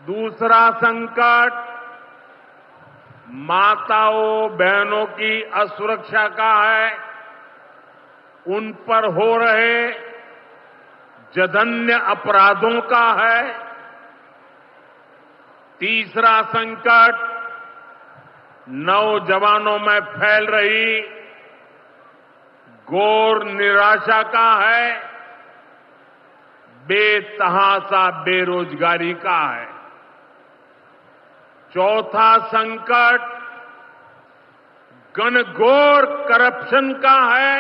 दूसरा संकट माताओं बहनों की असुरक्षा का है, उन पर हो रहे जघन्य अपराधों का है। तीसरा संकट नौजवानों में फैल रही घोर निराशा का है, बेतहाशा बेरोजगारी का है। चौथा संकट घनघोर करप्शन का है।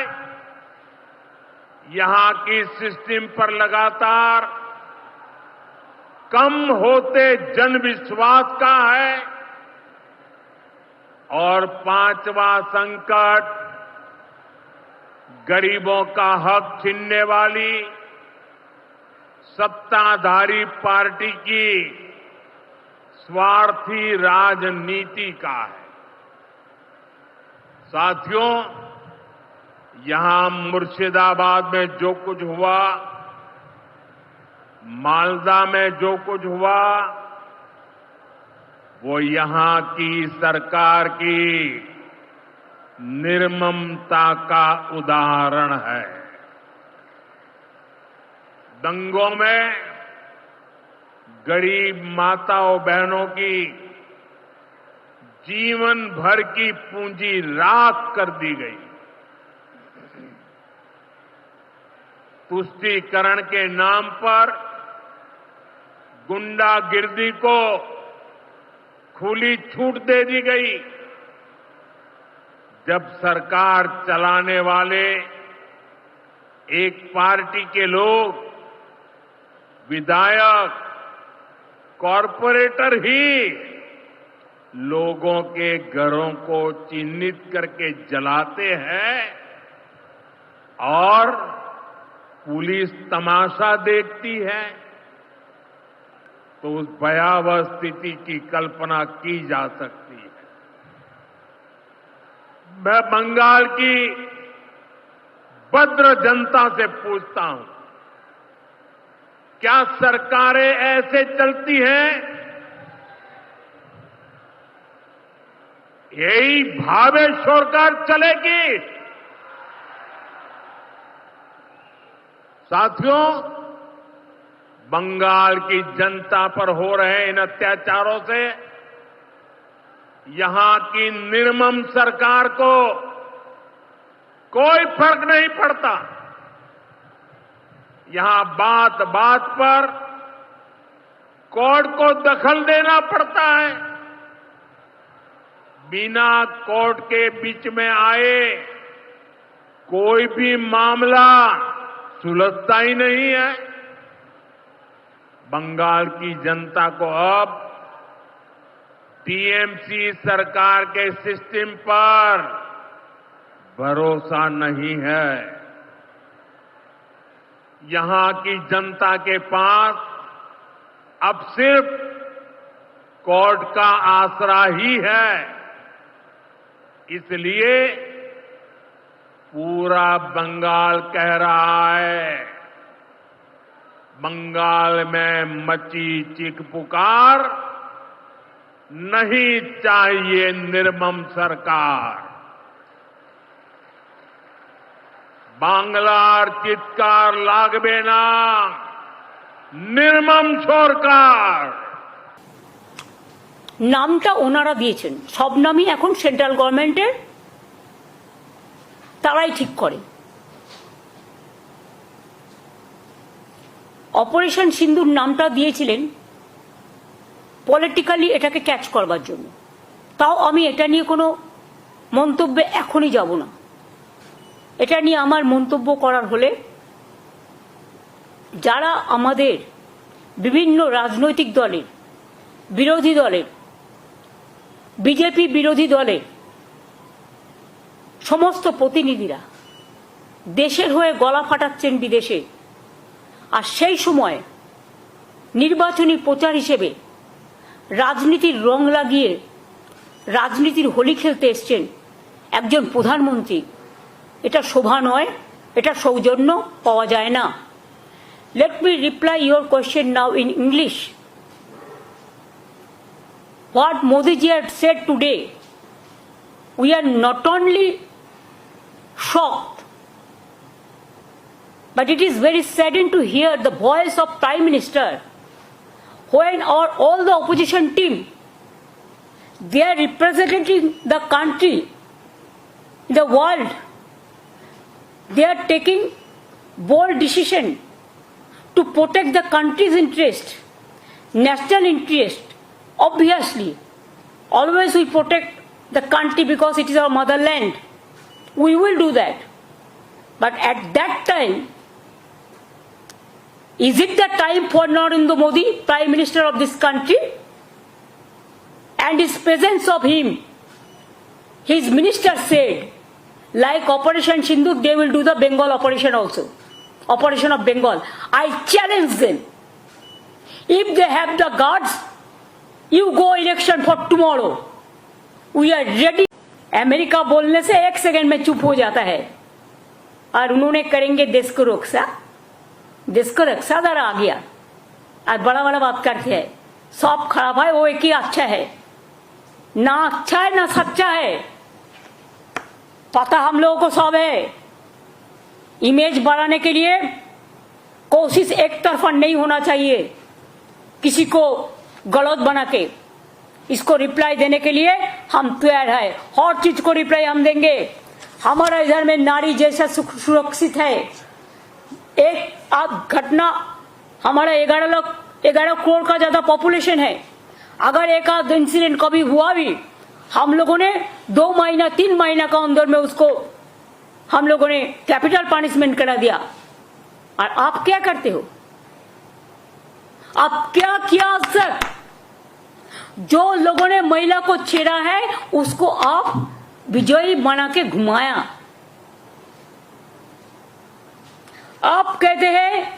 यहां की सिस्टम पर लगातार कम होते जनविश्वास का है। और पांचवा संकट गरीबों का हक छीनने वाली सत्ताधारी पार्टी की स्वार्थी राजनीति का है। साथियों, यहां मुर्शिदाबाद में जो कुछ हुआ, मालदा में जो कुछ हुआ, वो यहां की सरकार की निर्ममता का उदाहरण है। दंगों में गरीब माताओं बहनों की जीवन भर की पूंजी राख कर दी गई। तुष्टीकरण के नाम पर गुंडागिर्दी को खुली छूट दे दी गई। जब सरकार चलाने वाले एक पार्टी के लोग, विधायक, कॉरपोरेटर ही लोगों के घरों को चिन्हित करके जलाते हैं और पुलिस तमाशा देखती है, तो उस भयावह स्थिति की कल्पना की जा सकती है। मैं बंगाल की भद्र जनता से पूछता हूं, क्या सरकारें ऐसे चलती हैं? यही भावे सरकार चलेगी? साथियों, बंगाल की जनता पर हो रहे इन अत्याचारों से यहां की निर्मम सरकार को कोई फर्क नहीं पड़ता। यहां बात बात पर कोर्ट को दखल देना पड़ता है। बिना कोर्ट के बीच में आए कोई भी मामला सुलझता ही नहीं है। बंगाल की जनता को अब टीएमसी सरकार के सिस्टम पर भरोसा नहीं है। यहां की जनता के पास अब सिर्फ कोर्ट का आसरा ही है। इसलिए पूरा बंगाल कह रहा है, बंगाल में मची चीख पुकार, नहीं चाहिए निर्मम सरकार। বাংলার চিৎকার লাগবে না, নির্মম সরকার। নামটা ওনারা দিয়েছেন, সব নামই এখন সেন্ট্রাল গভর্নমেন্টের, তারাই ঠিক করে। অপারেশন সিন্দুর নামটা দিয়েছিলেন পলিটিক্যালি এটাকে ক্যাচ করবার জন্য। তাও আমি এটা নিয়ে কোনো মন্তব্যে এখনই যাব না। এটা নিয়ে আমার মন্তব্য করার হলে যারা আমাদের বিভিন্ন রাজনৈতিক দলের, বিরোধী দলের, বিজেপি বিরোধী দলের সমস্ত প্রতিনিধিরা দেশের হয়ে গলা ফাটাচ্ছেন বিদেশে, আর সেই সময় নির্বাচনী প্রচার হিসেবে রাজনীতির রং লাগিয়ে রাজনীতির হোলি খেলতে এসছেন একজন প্রধানমন্ত্রী, এটা শোভা নয়, এটা সৌজন্য পাওয়া যায় না। Let me reply your question now in English. what Modi ji had said today, we are not only shocked, but it is very saddening to hear the voice of Prime Minister when all the opposition team, they are representing the country, the world. They are taking bold decision to protect the country's interest, national interest. Obviously, always we protect the country because it is our motherland. We will do that. But at that time, is it the time for Narendra Modi, Prime Minister of this country? And his presence of him, his minister said, like Operation Sindhu, they will do the Bengal operation also. Operation of Bengal. I challenge them. If they have the guards, you go election for tomorrow. We are ready. America बोलने से 1 second में चुप हो जाता है और उन्होंने करेंगे देश को रक्षा। देश को रक्षा जरा आ गया और बड़ा बड़ा बात करते हैं। सब खराब है, वो एक ही अच्छा है। ना अच्छा है ना सच्चा है, पता हम लोगों को सब है। इमेज बढ़ाने के लिए कोशिश एक तरफा नहीं होना चाहिए, किसी को गलत बना के। इसको रिप्लाई देने के लिए हम तैयार है, हर चीज को रिप्लाई हम देंगे। हमारा इधर में नारी जैसा सुरक्षित है। एक आप घटना, हमारा 11 करोड़ का ज्यादा पॉपुलेशन है। अगर एक आध इंसिडेंट कभी हुआ भी, हम लोगों ने 2 महीना 3 महीना का अंदर में उसको हम लोगों ने कैपिटल पनिशमेंट करा दिया। और आप क्या करते हो? आप क्या किया आज तक? जो लोगों ने महिला को छेड़ा है उसको आप विजयी बना के घुमाया। आप कहते हैं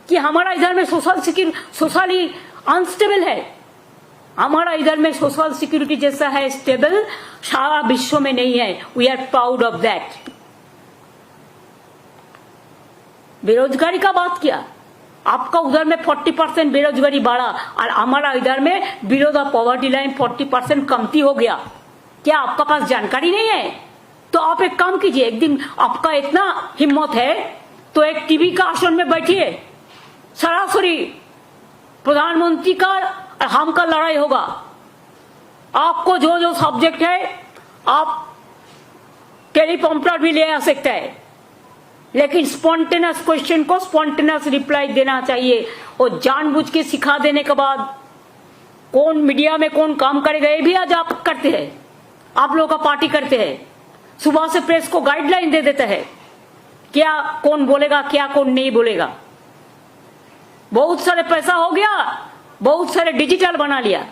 कि हमारा इधर में सोशली अनस्टेबल है। हमारा इधर में सोशल सिक्योरिटी जैसा है स्टेबल सारा विश्व में नहीं है। We are proud of that. बेरोजगारी का बात किया, आपका उधर में 40% बेरोजगारी बढ़ा और हमारा इधर में बिलो द पॉवर्टी लाइन 40% कमती हो गया। क्या आपका पास जानकारी नहीं है? तो आप एक काम कीजिए, एक दिन आपका इतना हिम्मत है तो एक टीवी का आसन में बैठिए, सरासरी प्रधानमंत्री का और हम का लड़ाई होगा। आपको जो जो सब्जेक्ट है आप टेलीप्रॉम्प्टर भी ले आ सकते हैं, लेकिन स्पॉन्टेनियस क्वेश्चन को स्पॉन्टेनियस रिप्लाई देना चाहिए। और जानबूझ के सिखा देने के बाद कौन मीडिया में कौन काम करेगा ये भी आज आप करते हैं। आप लोगों का पार्टी करते हैं, सुबह से प्रेस को गाइडलाइन दे देते हैं क्या कौन बोलेगा क्या कौन नहीं बोलेगा। बहुत सारे पैसा हो गया, बहुत सारे डिजिटल बना लिया।